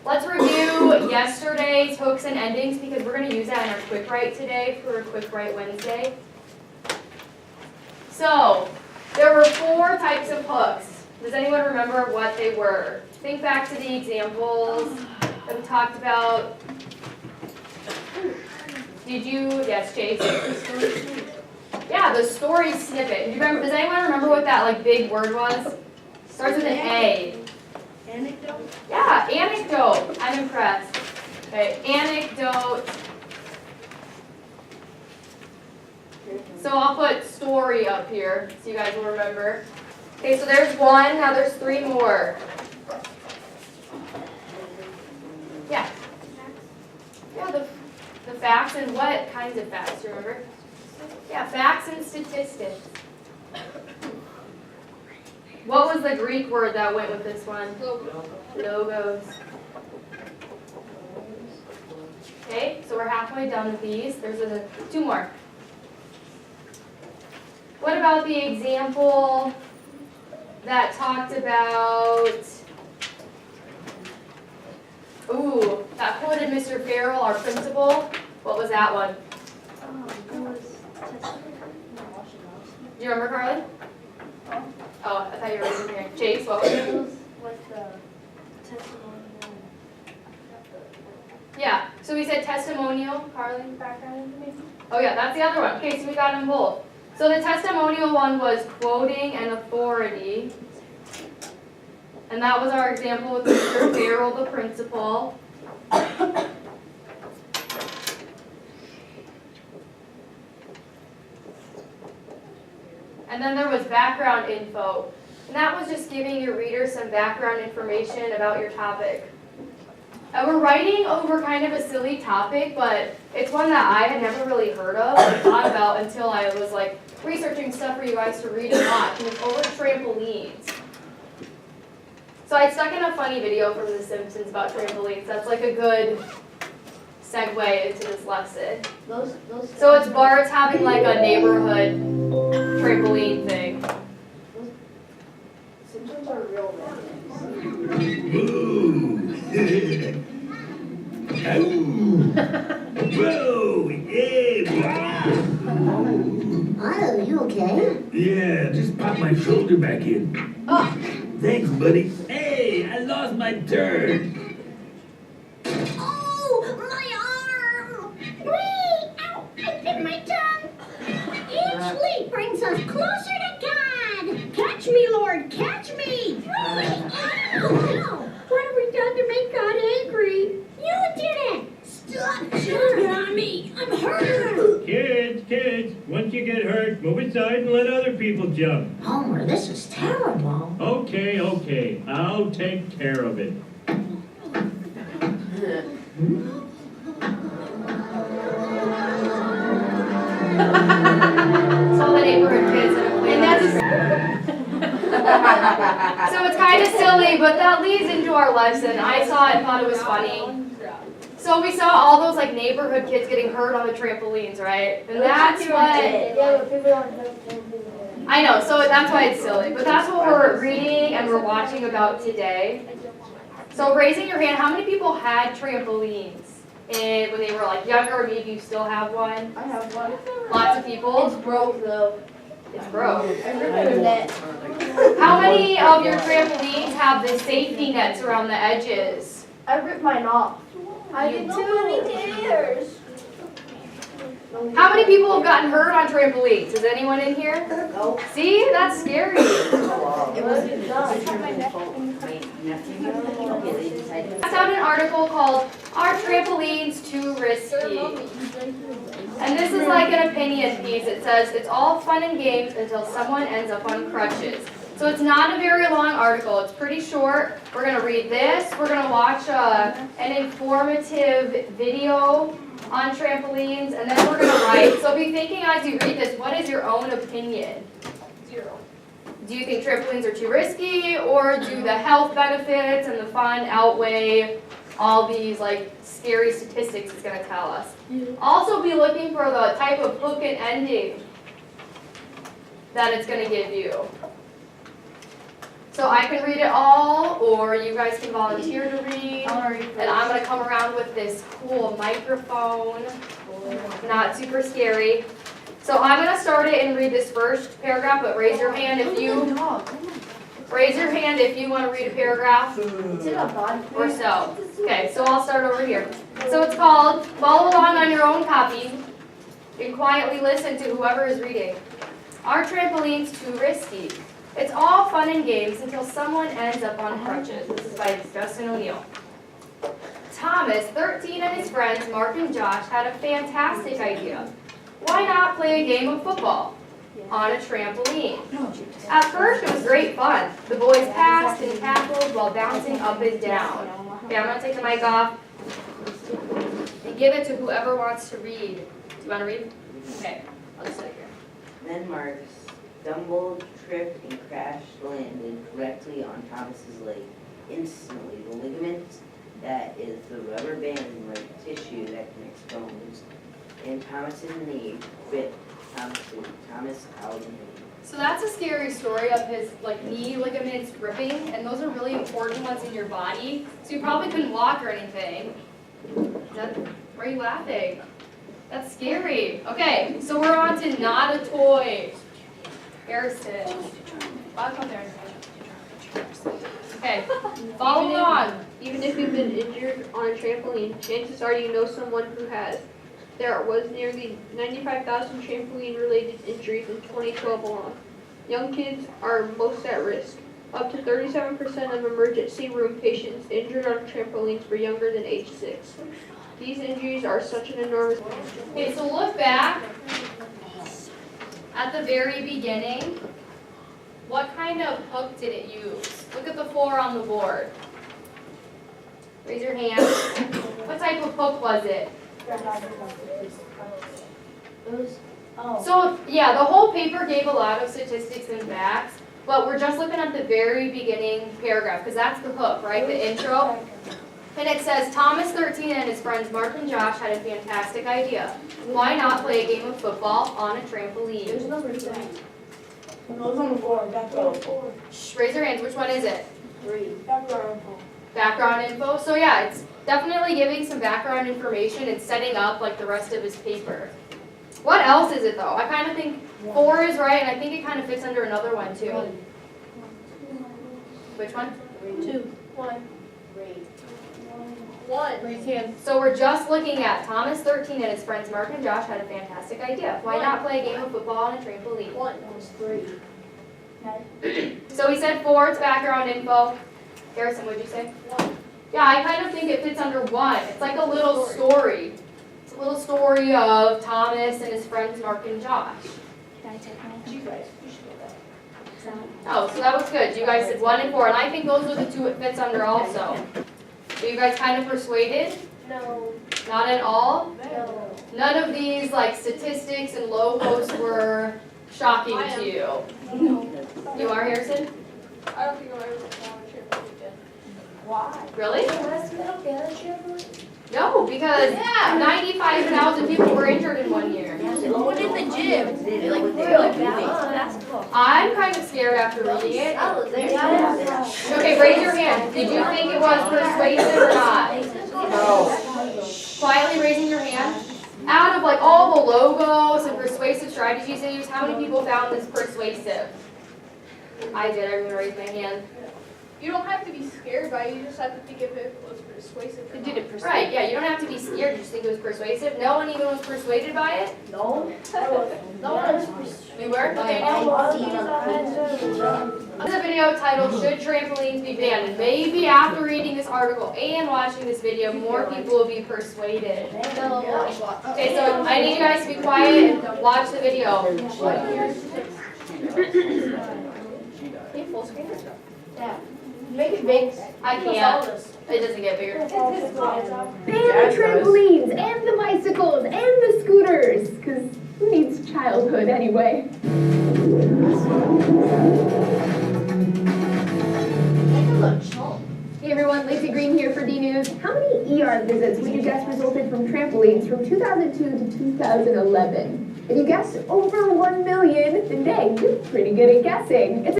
Let's review yesterday's hooks and endings because we're going to use that in our quick write today for a quick write Wednesday. So, there were 4 types of hooks. Does anyone remember what they were? Think back to the examples that we talked about. Did you, yes, Chase? Yeah, the story snippet. Do you remember, does anyone remember what that like big word was? Starts with an A. Anecdote? Yeah, anecdote. I'm impressed. Okay, anecdote. So I'll put story up here so you guys will remember. Okay, so there's 1, now there's 3 more. Yeah. Yeah, the facts and what kinds of facts, do you remember? Yeah, facts and statistics. What was the Greek word that went with this one? Logos. Okay, so we're halfway done with these. There's 2 more. What about the example that talked about, that quoted Mr. Farrell, our principal? What was that one? Do you remember, Carly? Oh, I thought you were raising your hand. Chase, what was it? It was like the testimonial. Yeah, so we said testimonial, Carly? Background information. Oh yeah, that's the other one. Okay, so we got them both. So the testimonial one was quoting an authority. And that was our example with Mr. Farrell, the principal. And then there was background info. And that was just giving your reader some background information about your topic. We're writing over kind of a silly topic, but it's one that I had never really heard of or thought about until I was like researching stuff for you guys to read and watch. And it's over trampolines. So I stuck in a funny video from The Simpsons about trampolines. That's like a good segue into this lesson. So it's Bart's having like a neighborhood trampoline thing. Simpsons are real Whoa, yeah, Oh, you okay? yeah, just pop my shoulder back in. Oh, Thanks, buddy. Hey, I lost my turn. oh, my arm! Whee! Ow! I bit my tongue! Each leap brings us closer to God! Catch me, Lord, catch me! Ow! Ow! What have we done to make God angry? You did it! Stop jumping on me! I'm hurt! Kids, once you get hurt, move aside and let other people jump. Homer, this is terrible. Okay, I'll take care of it. So all the neighborhood kids and that's so it's kind of silly, but that leads into our lesson. I saw it and thought it was funny. So we saw all those like neighborhood kids getting hurt on the trampolines, right? And that's what I know. So that's why it's silly, but that's what we're reading and we're watching about today. So raising your hand, how many people had trampolines when they were like younger, or maybe you still have one? I have one. Lots of people. It's broke though. It's broke. I ripped the net. How many of your trampolines have the safety nets around the edges? I ripped mine off. I did too. Nobody cares. How many people have gotten hurt on trampolines? Is anyone in here? No. See, that's scary. It wasn't done. I found an article called "Are Trampolines Too Risky?" And this is like an opinion piece. It says, it's all fun and games until someone ends up on crutches. So it's not a very long article. It's pretty short. We're going to read this. We're going to watch an informative video on trampolines, and then we're going to write. So be thinking as you read this, what is your own opinion? 0. Do you think trampolines are too risky, or do the health benefits and the fun outweigh all these like scary statistics it's going to tell us? Also be looking for the type of hook and ending that it's going to give you. So I can read it all, or you guys can volunteer to read. I'll read come around with this cool microphone. Not super scary. So I'm gonna start it and read this first paragraph, but raise your hand if you want to read a paragraph or so. Okay, so I'll start over here. So it's called Follow Along on Your Own Copy and Quietly Listen to Whoever is Reading. Are trampolines too risky? It's all fun and games until someone ends up on crutches. This is by Justin O'Neill. Thomas, 13, and his friends, Mark and Josh, had a fantastic idea. Why not play a game of football on a trampoline? At first, it was great fun. The boys passed and tackled while bouncing up and down. Okay, I'm going to take the mic off and give it to whoever wants to read. Do you want to read? Okay, I'll just sit here. Then Mark stumbled, tripped, and crashed landing correctly on Thomas's leg. Instantly, the ligament, that is the rubber band-like tissue that connects bones, in Thomas's knee bit Thomas out in the knee. So that's a scary story of his knee ligaments ripping, and those are really important ones in your body. So you probably couldn't walk or anything. Why are you laughing? That's scary. Okay, so we're on to not a toy. Harrison. I'll come there. Okay, follow along. Even if you've been injured on a trampoline, chances are you know someone who has. There was nearly 95,000 trampoline-related injuries in 2012 alone. Young kids are most at risk. Up to 37% of emergency room patients injured on trampolines were younger than age 6. These injuries are such an enormous... Okay, so look back at the very beginning. What kind of hook did it use? Look at the 4 on the board. Raise your hand. What type of hook was it? So, yeah, the whole paper gave a lot of statistics and facts, but we're just looking at the very beginning paragraph, because that's the hook, right? The intro. And it says, Thomas, 13, and his friends Mark and Josh had a fantastic idea. Why not play a game of football on a trampoline? There's number 3. No, number 4. Background. Shh, raise your hands. Which one is it? 3. Background info. Background info. So yeah, it's definitely giving some background information and setting up the rest of his paper. What else is it though? I kind of think 4 is right, and I think it kind of fits under another one too. 1. Which one? 2. 1. 3. 1. Raise hand. So we're just looking at Thomas, 13, and his friends Mark and Josh had a fantastic idea. Why not play a game of football on a trampoline? 1. That was 3. Okay. So we said 4, it's background info. Harrison, what'd you say? 1. Yeah, I kind of think it fits under 1. It's like a little story. It's a little story of Thomas and his friends Mark and Josh. Can I take mine? You guys. You should go back. Oh, so that was good. You guys said 1 and 4, and I think those are the 2 it fits under also. Are you guys kind of persuaded? No. Not at all? No. None of these statistics and logos were shocking to you. No. You are, Harrison? I don't think I'll ever fall on a trampoline again. Why? Really? Okay. No, because 95,000 people were injured in 1 year. What in the gym? They like Basketball. I'm kind of scared after reading it. I was there. Okay, raise your hand. Did you think it was persuasive or not? No. Quietly raising your hand. Out of all the logos and persuasive strategies they use, how many people found this persuasive? I did. Everyone raised my hand. You don't have to be scared by it, you just have to think if it was persuasive or not. Right, yeah, you don't have to be scared, you just think it was persuasive. No one even was persuaded by it? No. No one's You were? This is a video titled, Should Trampolines Be Banned? And maybe after reading this article and watching this video, more people will be persuaded. Okay, so I need you guys to be quiet and watch the video. Yeah. Make it big. I can't. It doesn't get bigger. Ban the trampolines and the bicycles and the scooters, because who needs childhood anyway? Hey everyone, Lacey Green here for DNews. How many ER visits would you guess resulted from trampolines from 2002 to 2011? If you guessed over 1 million, then dang, you're pretty good at guessing.